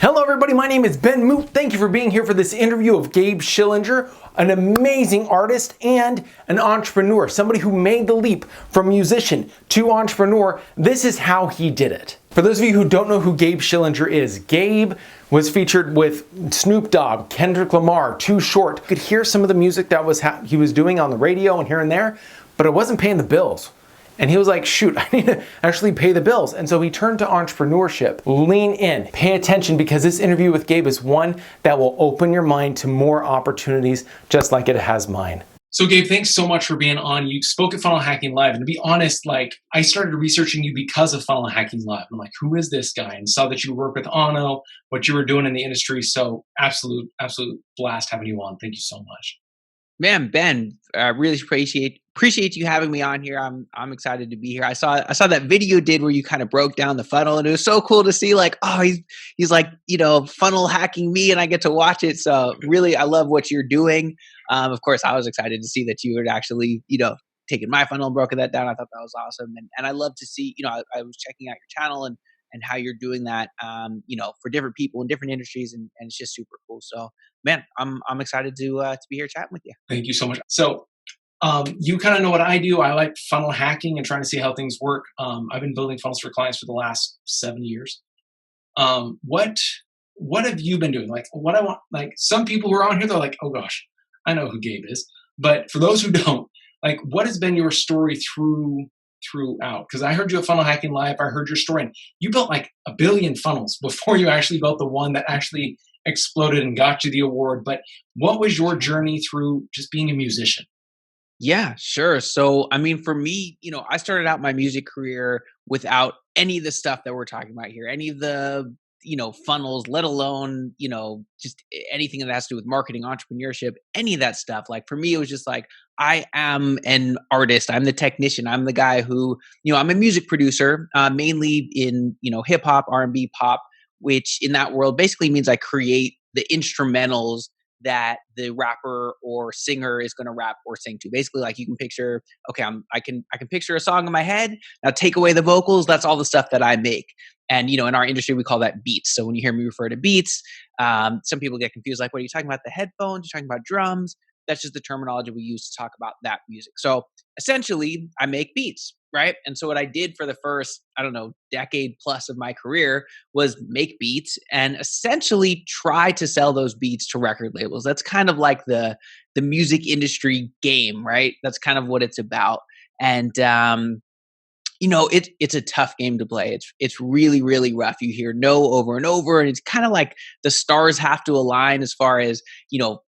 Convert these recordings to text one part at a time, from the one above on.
Hello everybody, my name is Ben Moote. Thank you for being here for this interview of Gabe Schillinger, an amazing artist and an entrepreneur, somebody who made the leap from musician to entrepreneur. This is how he did it. For those of you who don't know who Gabe Schillinger is, Gabe was featured with Snoop Dogg, Kendrick Lamar, Too Short. You could hear some of the music that he was doing on the radio and here and there, but it wasn't paying the bills. And he was like, shoot, I need to actually pay the bills. And so he turned to entrepreneurship. Lean in, pay attention, because this interview with Gabe is one that will open your mind to more opportunities, just like it has mine. So Gabe, thanks so much for being on. You spoke at Funnel Hacking Live. And to be honest, I started researching you because of Funnel Hacking Live. I'm like, who is this guy? And saw that you work with Ono, what you were doing in the industry. So absolute blast having you on. Thank you so much. Man, Ben, I really appreciate you having me on here. I'm excited to be here. I saw that video you did where you kind of broke down the funnel, and it was so cool to see he's like, funnel hacking me, and I get to watch it. So really, I love what you're doing. Of course, I was excited to see that you had actually taken my funnel and broken that down. I thought that was awesome, and I love to see I was checking out your channel and how you're doing that for different people in different industries, and it's just super cool. So man, I'm excited to be here chatting with you. Thank you so much. So you kind of know what I do. I like funnel hacking and trying to see how things work. I've been building funnels for clients for the last 7 years. What have you been doing? What I want, some people who are on here, they're like, oh gosh, I know who Gabe is. But for those who don't, what has been your story throughout? Because I heard you at Funnel Hacking Live. I heard your story, and you built like 1 billion funnels before you actually built the one that actually exploded and got you the award. But what was your journey through just being a musician? Yeah, sure. So, I mean, for me, I started out my music career without any of the stuff that we're talking about here, any of the, funnels, let alone, just anything that has to do with marketing, entrepreneurship, any of that stuff. Like for me, it was just like, I am an artist. I'm the technician. I'm the guy who, I'm a music producer, mainly in, hip hop, R&B, pop, which in that world basically means I create the instrumentals that the rapper or singer is going to rap or sing to. Basically, like you can picture, okay, I can picture a song in my head. Now take away the vocals. That's all the stuff that I make. And in our industry, we call that beats. So when you hear me refer to beats, some people get confused. Like, what are you talking about? The headphones? You're talking about drums? That's just the terminology we use to talk about that music. So essentially, I make beats, right? And so what I did for the first, decade plus of my career was make beats and essentially try to sell those beats to record labels. That's kind of like the music industry game, right? That's kind of what it's about. And it's a tough game to play. It's really, really rough. You hear no over and over, and it's kind of like the stars have to align as far as,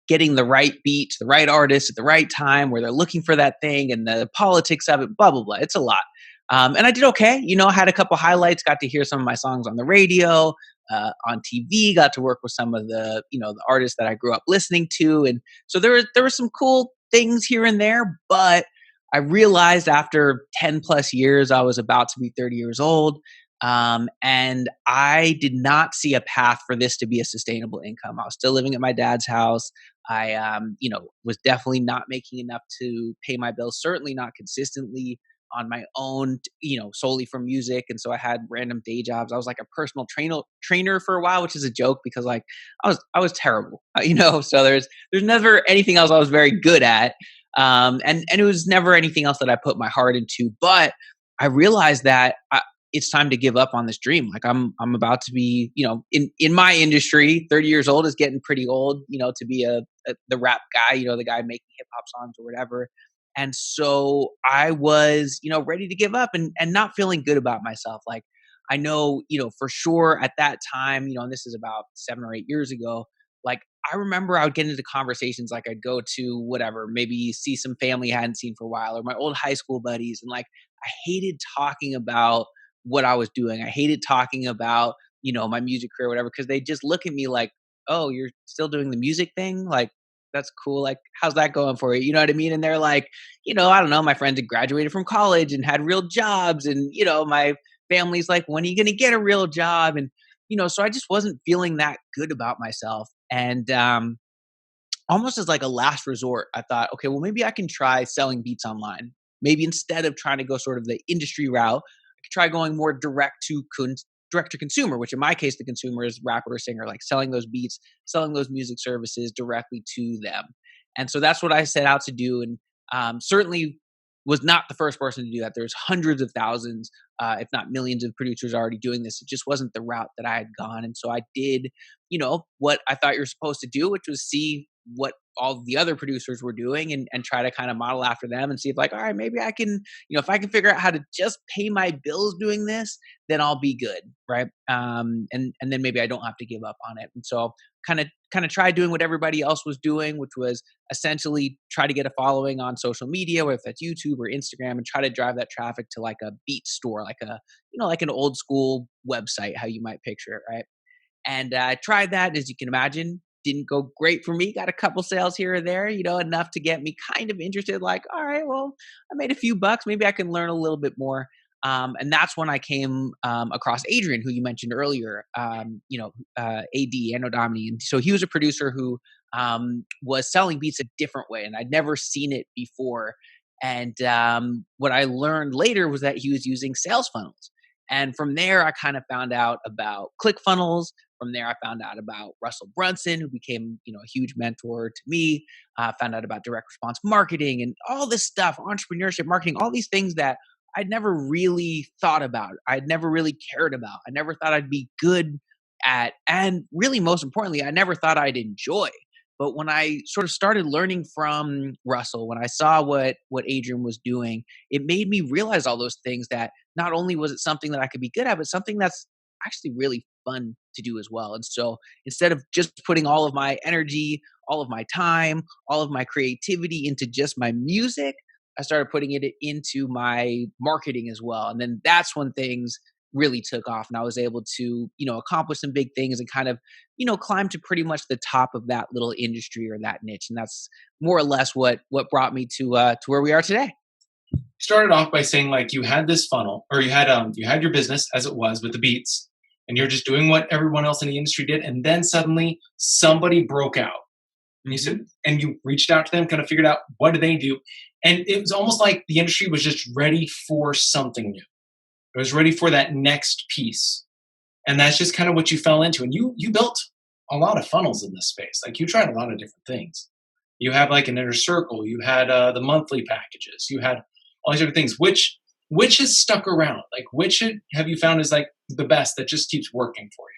getting the right beat to the right artist at the right time where they're looking for that thing, and the politics of it, blah, blah, blah. It's a lot. And I did okay. I had a couple highlights, got to hear some of my songs on the radio, on TV, got to work with some of the, the artists that I grew up listening to. And so there were some cool things here and there, but I realized after 10 plus years, I was about to be 30 years old. And I did not see a path for this to be a sustainable income. I was still living at my dad's house. I, was definitely not making enough to pay my bills, certainly not consistently on my own, solely from music. And so I had random day jobs. I was like a personal trainer for a while, which is a joke because I was terrible, so there's never anything else I was very good at. And it was never anything else that I put my heart into, but I realized that it's time to give up on this dream. Like I'm about to be, in my industry, 30 years old is getting pretty old, to be the rap guy, the guy making hip hop songs or whatever. And so I was, ready to give up and not feeling good about myself. Like I know, for sure at that time, and this is about 7 or 8 years ago, like I remember I would get into conversations, like I'd go to whatever, maybe see some family I hadn't seen for a while or my old high school buddies. And like, I hated talking about what I was doing. I hated talking about, my music career or whatever, because they just look at me like, oh, you're still doing the music thing? Like, that's cool. Like, how's that going for you? You know what I mean? And they're like, I don't know. My friends had graduated from college and had real jobs. And, my family's like, when are you going to get a real job? And, so I just wasn't feeling that good about myself. And almost as like a last resort, I thought, okay, well, maybe I can try selling beats online. Maybe instead of trying to go sort of the industry route, I could try going more direct to direct to consumer, which in my case, the consumer is rapper or singer, like selling those beats, selling those music services directly to them. And so that's what I set out to do. And certainly was not the first person to do that. There's hundreds of thousands, if not millions of producers already doing this. It just wasn't the route that I had gone. And so I did, what I thought you're supposed to do, which was see what all the other producers were doing and try to kind of model after them and see if like, all right, maybe I can, if I can figure out how to just pay my bills doing this, then I'll be good. Right. And then maybe I don't have to give up on it. And so kind of try doing what everybody else was doing, which was essentially try to get a following on social media, whether that's YouTube or Instagram, and try to drive that traffic to like a beat store, like like an old school website, how you might picture it. Right. And I tried that, as you can imagine, didn't go great for me. Got a couple sales here or there, enough to get me kind of interested. Like, all right, well, I made a few bucks. Maybe I can learn a little bit more. And that's when I came across Adrian, who you mentioned earlier, AD, Anno Domini. And so he was a producer who was selling beats a different way, and I'd never seen it before. And what I learned later was that he was using sales funnels. And from there, I kind of found out about ClickFunnels. From there, I found out about Russell Brunson, who became, a huge mentor to me. Found out about direct response marketing and all this stuff, entrepreneurship, marketing, all these things that I'd never really thought about. I'd never really cared about. I never thought I'd be good at, and really most importantly, I never thought I'd enjoy. But when I sort of started learning from Russell, when I saw what Adrian was doing, it made me realize all those things, that not only was it something that I could be good at, but something that's actually really fun to do as well. And so instead of just putting all of my energy, all of my time, all of my creativity into just my music, I started putting it into my marketing as well. And then that's when things really took off, and I was able to, accomplish some big things and kind of, climb to pretty much the top of that little industry or that niche. And that's more or less what brought me to where we are today. Started off by saying like you had this funnel, or you had your business as it was with the beats, and you're just doing what everyone else in the industry did, and then suddenly somebody broke out. And you said, and you reached out to them, kind of figured out what do they do. And it was almost like the industry was just ready for something new. It was ready for that next piece. And that's just kind of what you fell into. And you built a lot of funnels in this space. Like you tried a lot of different things. You have like an inner circle. You had the monthly packages. You had all these different things. Which has stuck around? Like which have you found is like the best that just keeps working for you?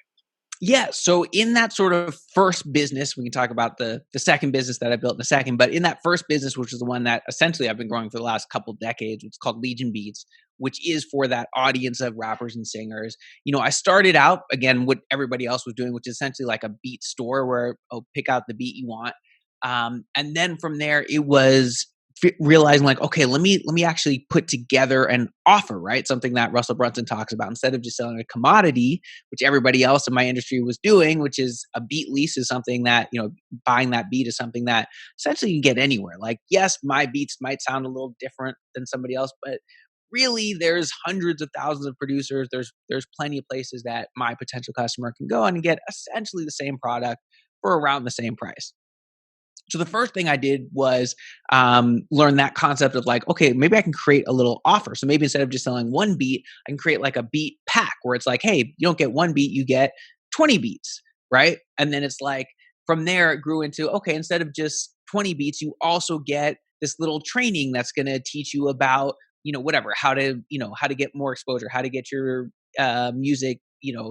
Yeah. So in that sort of first business, we can talk about the second business that I built in a second, but in that first business, which is the one that essentially I've been growing for the last couple of decades, it's called Legion Beats, which is for that audience of rappers and singers. I started out, again, what everybody else was doing, which is essentially like a beat store where, pick out the beat you want. And then from there, it was realizing like, okay, let me actually put together an offer, right? Something that Russell Brunson talks about, instead of just selling a commodity, which everybody else in my industry was doing, which is a beat lease is something that, buying that beat is something that essentially you can get anywhere. Like, yes, my beats might sound a little different than somebody else, but really there's hundreds of thousands of producers. There's plenty of places that my potential customer can go and get essentially the same product for around the same price. So the first thing I did was learn that concept of like, okay, maybe I can create a little offer. So maybe instead of just selling one beat, I can create like a beat pack where it's like, hey, you don't get one beat, you get 20 beats, right? And then it's like, from there it grew into, okay, instead of just 20 beats, you also get this little training that's going to teach you about, whatever, how to get more exposure, how to get your music,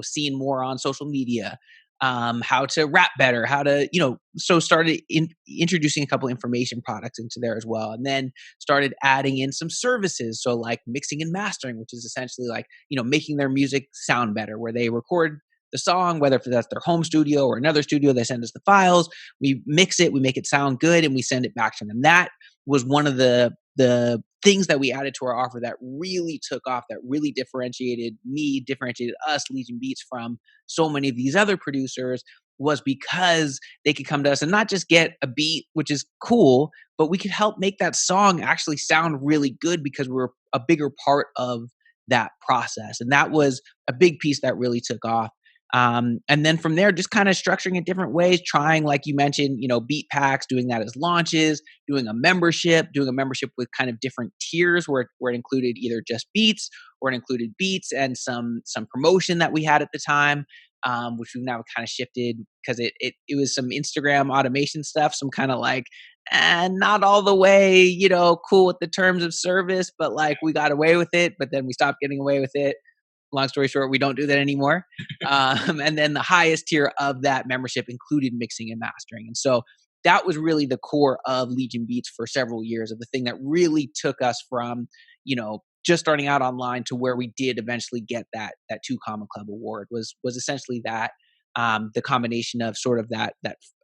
seen more on social media, how to rap better, how to, so started introducing a couple information products into there as well. And then started adding in some services. So like mixing and mastering, which is essentially like, making their music sound better, where they record the song, whether that's their home studio or another studio, they send us the files, we mix it, we make it sound good, and we send it back to them. That was one of the things that we added to our offer that really took off, that really differentiated us, Legion Beats, from so many of these other producers, was because they could come to us and not just get a beat, which is cool, but we could help make that song actually sound really good because we're a bigger part of that process. And that was a big piece that really took off. And then from there, just kind of structuring it different ways, trying, like you mentioned, beat packs, doing that as launches, doing a membership with kind of different tiers where it included either just beats or it included beats and some promotion that we had at the time, which we've now kind of shifted because it was some Instagram automation stuff, some kind of like, and not all the way, cool with the terms of service, but like we got away with it, but then we stopped getting away with it. Long story short, we don't do that anymore. And then the highest tier of that membership included mixing and mastering. And so that was really the core of Legion Beats for several years, of the thing that really took us from, just starting out online to where we did eventually get that 2 Comma Club award was essentially that. The combination of sort of that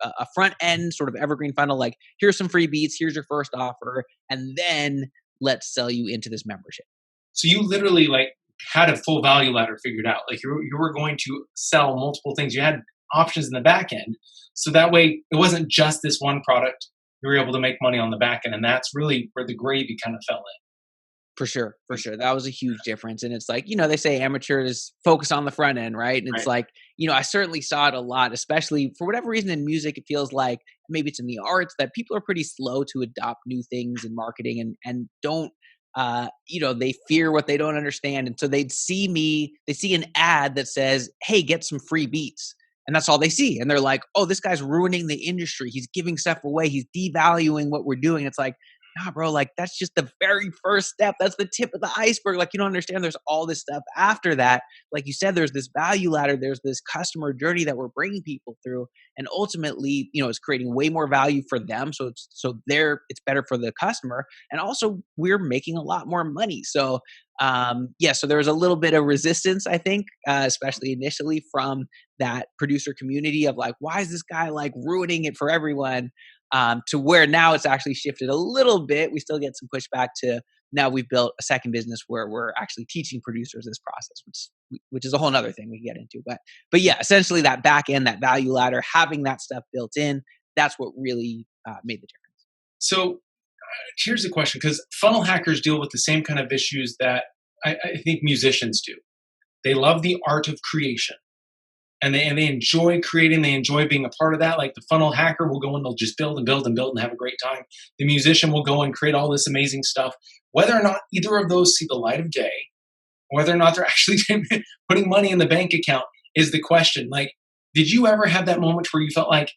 a front end sort of evergreen funnel, like here's some free beats, here's your first offer, and then let's sell you into this membership. So you literally like had a full value ladder figured out. Like you were going to sell multiple things. You had options in the back end. So that way it wasn't just this one product. You were able to make money on the back end. And that's really where the gravy kind of fell in. For sure. For sure. That was a huge difference. And it's like, they say amateurs focus on the front end, right? And it's Right. like, I certainly saw it a lot, especially for whatever reason in music. It feels like maybe it's in the arts that people are pretty slow to adopt new things in marketing and don't, they fear what they don't understand. And so they see an ad that says, hey, get some free beats. And that's all they see. And they're like, oh, this guy's ruining the industry. He's giving stuff away. He's devaluing what we're doing. It's like, nah, bro, like that's just the very first step. That's the tip of the iceberg. Like you don't understand there's all this stuff after that. Like you said, there's this value ladder, there's this customer journey that we're bringing people through. And ultimately, it's creating way more value for them. It's better for the customer. And also we're making a lot more money. So so there was a little bit of resistance, I think, especially initially from that producer community of like, why is this guy like ruining it for everyone? To where now it's actually shifted a little bit. We still get some pushback to now we've built a second business where we're actually teaching producers this process, which is a whole other thing we can get into. But yeah, essentially that back end, that value ladder, having that stuff built in, that's what really made the difference. So here's the question, because funnel hackers deal with the same kind of issues that I think musicians do. They love the art of creation. And they enjoy creating. They enjoy being a part of that. Like the funnel hacker will go and they'll just build and build and build and have a great time. The musician will go and create all this amazing stuff. Whether or not either of those see the light of day, whether or not they're actually putting money in the bank account is the question. Like, did you ever have that moment where you felt like,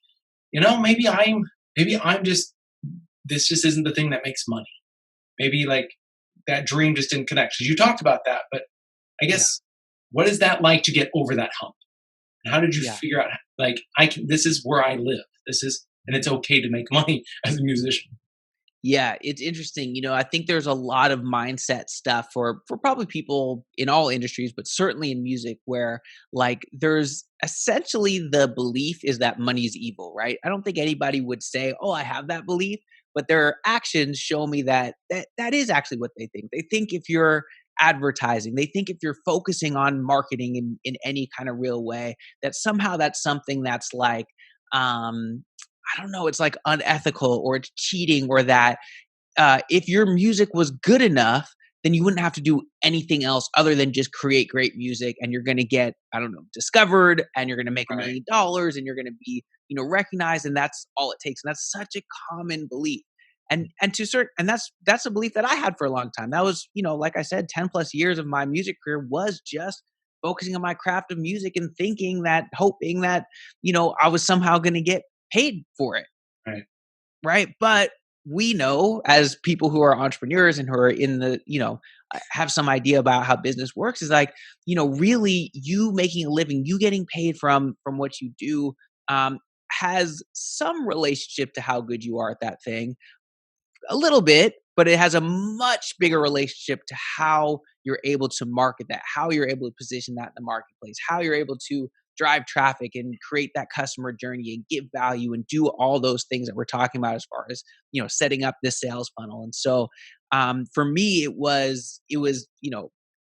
maybe I'm just, this just isn't the thing that makes money. Maybe like that dream just didn't connect. Because you talked about that, but I Yeah. guess what is that like to get over that hump? How did you Yeah. figure out like this is where I live. And it's okay to make money as a musician. Yeah, it's interesting. I think there's a lot of mindset stuff for probably people in all industries, but certainly in music, where like there's essentially the belief is that money's evil, right? I don't think anybody would say, "Oh, I have that belief," but their actions show me that is actually what they think. They think if you're advertising, they think if you're focusing on marketing in any kind of real way, that somehow that's something that's like um I don't know, it's like unethical or it's cheating, or that if your music was good enough, then you wouldn't have to do anything else other than just create great music, and you're going to get, I don't know, discovered, and you're going to make $1 Right. million, and you're going to be, recognized, and that's all it takes. And that's such a common belief. And that's a belief that I had for a long time. That was, like I said, 10 plus years of my music career was just focusing on my craft of music and hoping that, I was somehow going to get paid for it. Right. Right. But we know, as people who are entrepreneurs and who are in the, have some idea about how business works, is like, really you making a living, you getting paid from what you do, has some relationship to how good you are at that thing, a little bit, but it has a much bigger relationship to how you're able to market that, how you're able to position that in the marketplace, how you're able to drive traffic and create that customer journey and give value and do all those things that we're talking about as far as, setting up this sales funnel. And so for me, it was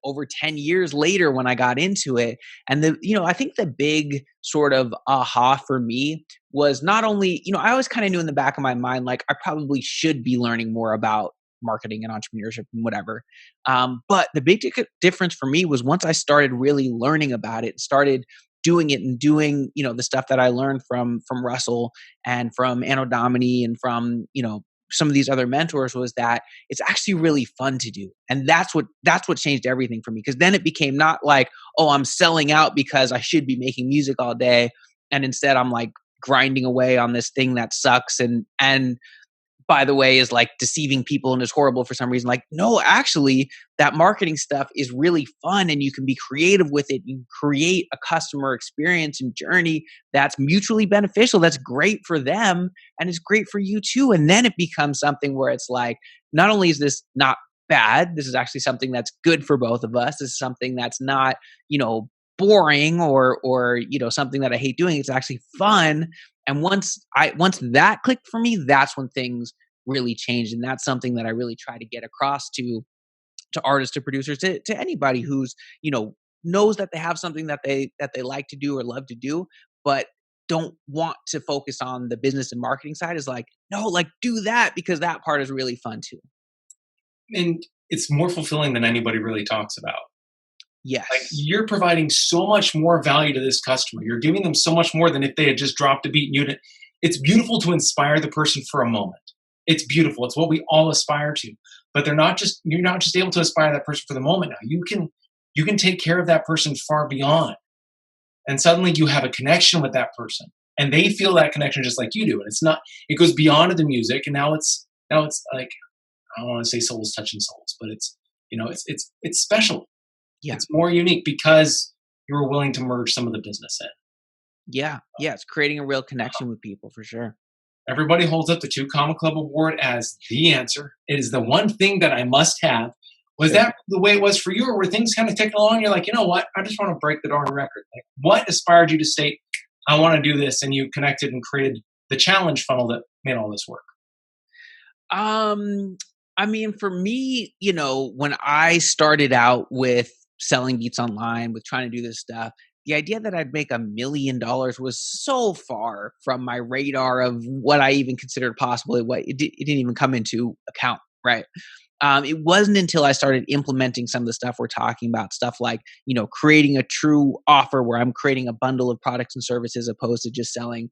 over 10 years later when I got into it. And I think the big sort of aha for me was not only, I always kind of knew in the back of my mind, like I probably should be learning more about marketing and entrepreneurship and whatever. But the big difference for me was once I started really learning about it, started doing it and doing, the stuff that I learned from Russell and from Anno Domini and from, some of these other mentors, was that it's actually really fun to do. And that's what changed everything for me. Because then it became not like, oh, I'm selling out because I should be making music all day. And instead I'm like grinding away on this thing that sucks and by the way, is like deceiving people and is horrible for some reason. Like, no, actually, that marketing stuff is really fun and you can be creative with it. You create a customer experience and journey that's mutually beneficial. That's great for them and it's great for you too. And then it becomes something where it's like, not only is this not bad, this is actually something that's good for both of us. This is something that's not, boring or something that I hate doing. It's actually fun. And once that clicked for me, that's when things really changed. And that's something that I really try to get across to artists, to producers, to anybody who's, knows that they have something that they like to do or love to do, but don't want to focus on the business and marketing side, is like, no, like do that, because that part is really fun too. And it's more fulfilling than anybody really talks about. Yes. Like, you're providing so much more value to this customer. You're giving them so much more than if they had just dropped a beat and you. It's beautiful to inspire the person for a moment. It's beautiful. It's what we all aspire to. But you're not just able to inspire that person for the moment. Now you can take care of that person far beyond. And suddenly you have a connection with that person. And they feel that connection just like you do. And it goes beyond the music. And now it's like, I don't want to say souls touching souls, but it's special. Yeah. It's more unique because you were willing to merge some of the business in. Yeah. Yeah. It's creating a real connection with people for sure. Everybody holds up the 2 Comma Club Award as the answer. It is the one thing that I must have. Was that the way it was for you, or were things kind of ticking along? You're like, you know what? I just want to break the darn record. Like, what inspired you to state, I want to do this, and you connected and created the challenge funnel that made all this work? I mean, for me, when I started out with selling beats online, with trying to do this stuff, the idea that I'd make $1 million was so far from my radar of what I even considered possible. It didn't even come into account, right? It wasn't until I started implementing some of the stuff we're talking about, stuff like, creating a true offer where I'm creating a bundle of products and services opposed to just selling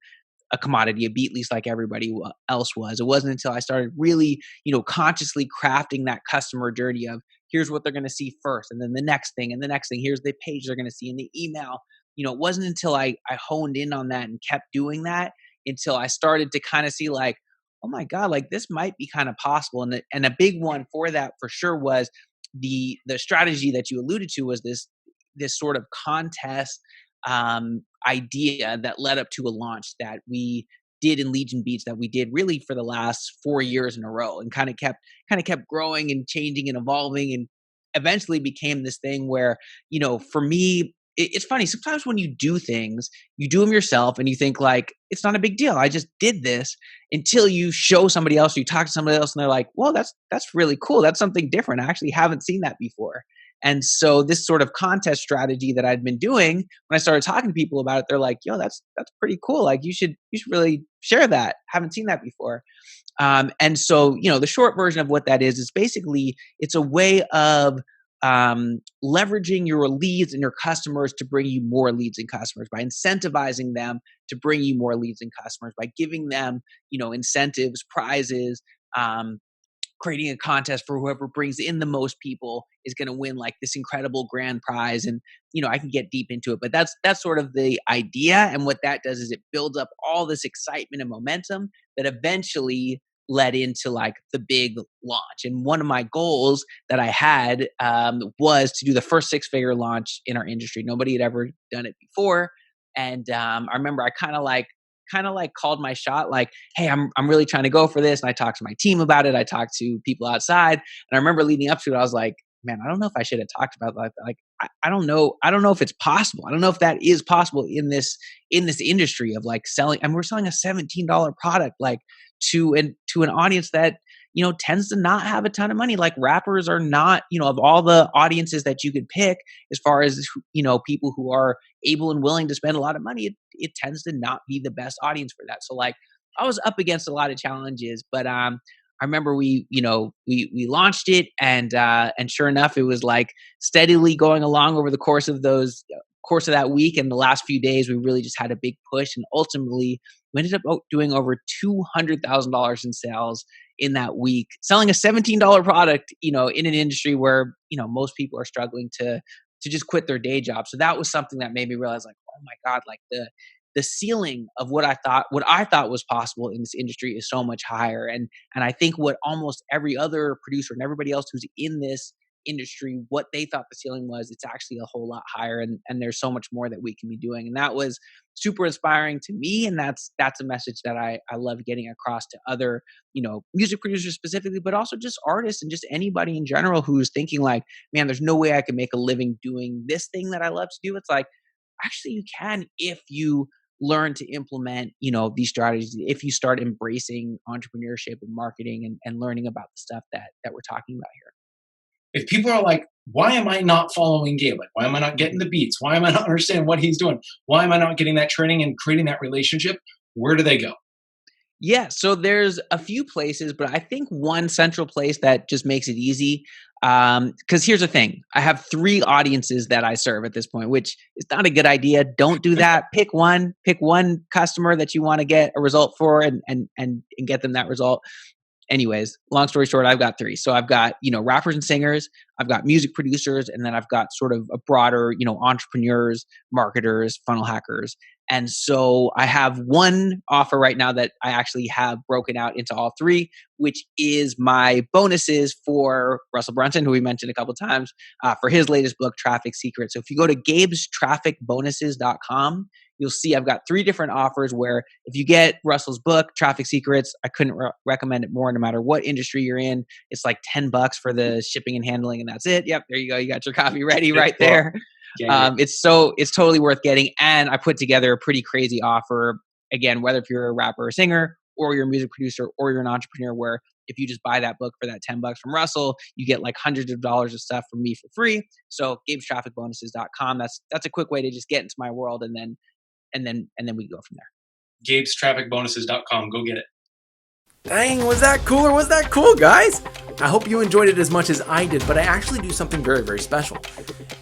a commodity, a beat lease like everybody else was. It wasn't until I started really, consciously crafting that customer journey of, here's what they're going to see first, and then the next thing, and the next thing, here's the page they're going to see in the email. It wasn't until I honed in on that and kept doing that until I started to kind of see like, oh my God, like this might be kind of possible. And a big one for that for sure was the strategy that you alluded to, was this sort of contest idea that led up to a launch that we did in Legion Beats, that we did really for the last 4 years in a row, and kind of kept growing and changing and evolving, and eventually became this thing where, for me, it's funny. Sometimes when you do things, you do them yourself and you think like, it's not a big deal. I just did this, until you show somebody else, or you talk to somebody else and they're like, well, that's really cool. That's something different. I actually haven't seen that before. And so this sort of contest strategy that I'd been doing, when I started talking to people about it, they're like, yo, that's pretty cool. Like you should really share that. Haven't seen that before. And so, the short version of what that is basically, it's a way of leveraging your leads and your customers to bring you more leads and customers, by incentivizing them to bring you more leads and customers, by giving them, incentives, prizes, creating a contest for whoever brings in the most people is going to win like this incredible grand prize. And, I can get deep into it, but that's sort of the idea. And what that does is it builds up all this excitement and momentum that eventually led into like the big launch. And one of my goals that I had was to do the first 6-figure launch in our industry. Nobody had ever done it before. And I remember I kind of like called my shot, like, hey, I'm really trying to go for this. And I talked to my team about it. I talked to people outside. And I remember leading up to it, I was like, man, I don't know if I should have talked about that. Like, I don't know. I don't know if it's possible. I don't know if that is possible in this industry of like selling. And we're selling a $17 product, like to an audience that, tends to not have a ton of money. Like rappers are not, of all the audiences that you could pick, as far as, people who are able and willing to spend a lot of money, it tends to not be the best audience for that. So like I was up against a lot of challenges, but I remember we launched it, and sure enough, it was like steadily going along over the course of those course of that week and the last few days, we really just had a big push, and ultimately we ended up doing over $200,000 in sales in that week, selling a $17 product, in an industry where, most people are struggling to just quit their day job. So that was something that made me realize, like, oh my God, like the ceiling of what I thought was possible in this industry is so much higher. And I think what almost every other producer and everybody else who's in this industry, what they thought the ceiling was, it's actually a whole lot higher. And there's so much more that we can be doing. And that was super inspiring to me. And that's a message that I love getting across to other, music producers specifically, but also just artists and just anybody in general who's thinking like, man, there's no way I can make a living doing this thing that I love to do. It's like, actually you can, if you learn to implement, these strategies, if you start embracing entrepreneurship and marketing and learning about the stuff that we're talking about here. If people are like, why am I not following Gabe? Like, why am I not getting the beats? Why am I not understanding what he's doing? Why am I not getting that training and creating that relationship? Where do they go? Yeah, so there's a few places, but I think one central place that just makes it easy. Because here's the thing, I have 3 audiences that I serve at this point, which is not a good idea. Don't do that. Pick one customer that you want to get a result for and get them that result. Anyways, long story short, I've got 3. So I've got, rappers and singers, I've got music producers, and then I've got sort of a broader, entrepreneurs, marketers, funnel hackers. And so I have one offer right now that I actually have broken out into all 3, which is my bonuses for Russell Brunson, who we mentioned a couple of times, for his latest book, Traffic Secrets. So if you go to gabestrafficbonuses.com, you'll see I've got 3 different offers where if you get Russell's book, Traffic Secrets, I couldn't recommend it more no matter what industry you're in. It's like $10 for the shipping and handling, and that's it. Yep, there you go. You got your copy ready right there. It's totally worth getting. And I put together a pretty crazy offer. Again, whether if you're a rapper or singer, or you're a music producer, or you're an entrepreneur, where if you just buy that book for that $10 from Russell, you get like hundreds of dollars of stuff from me for free. So gabestrafficbonuses.com. That's a quick way to just get into my world, and then we go from there. gabestrafficbonuses.com. Go get it. Dang, was that cool or was that cool, guys? I hope you enjoyed it as much as I did, but I actually do something very, very special.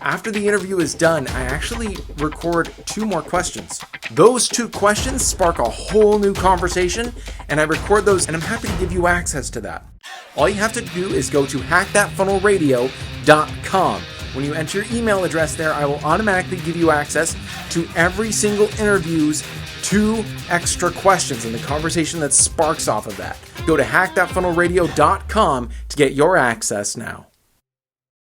After the interview is done, I actually record 2 more questions. Those 2 questions spark a whole new conversation, and I record those, and I'm happy to give you access to that. All you have to do is go to hackthatfunnelradio.com. When you enter your email address there, I will automatically give you access to every single interview's 2 extra questions and the conversation that sparks off of that. Go to hackthatfunnelradio.com to get your access now.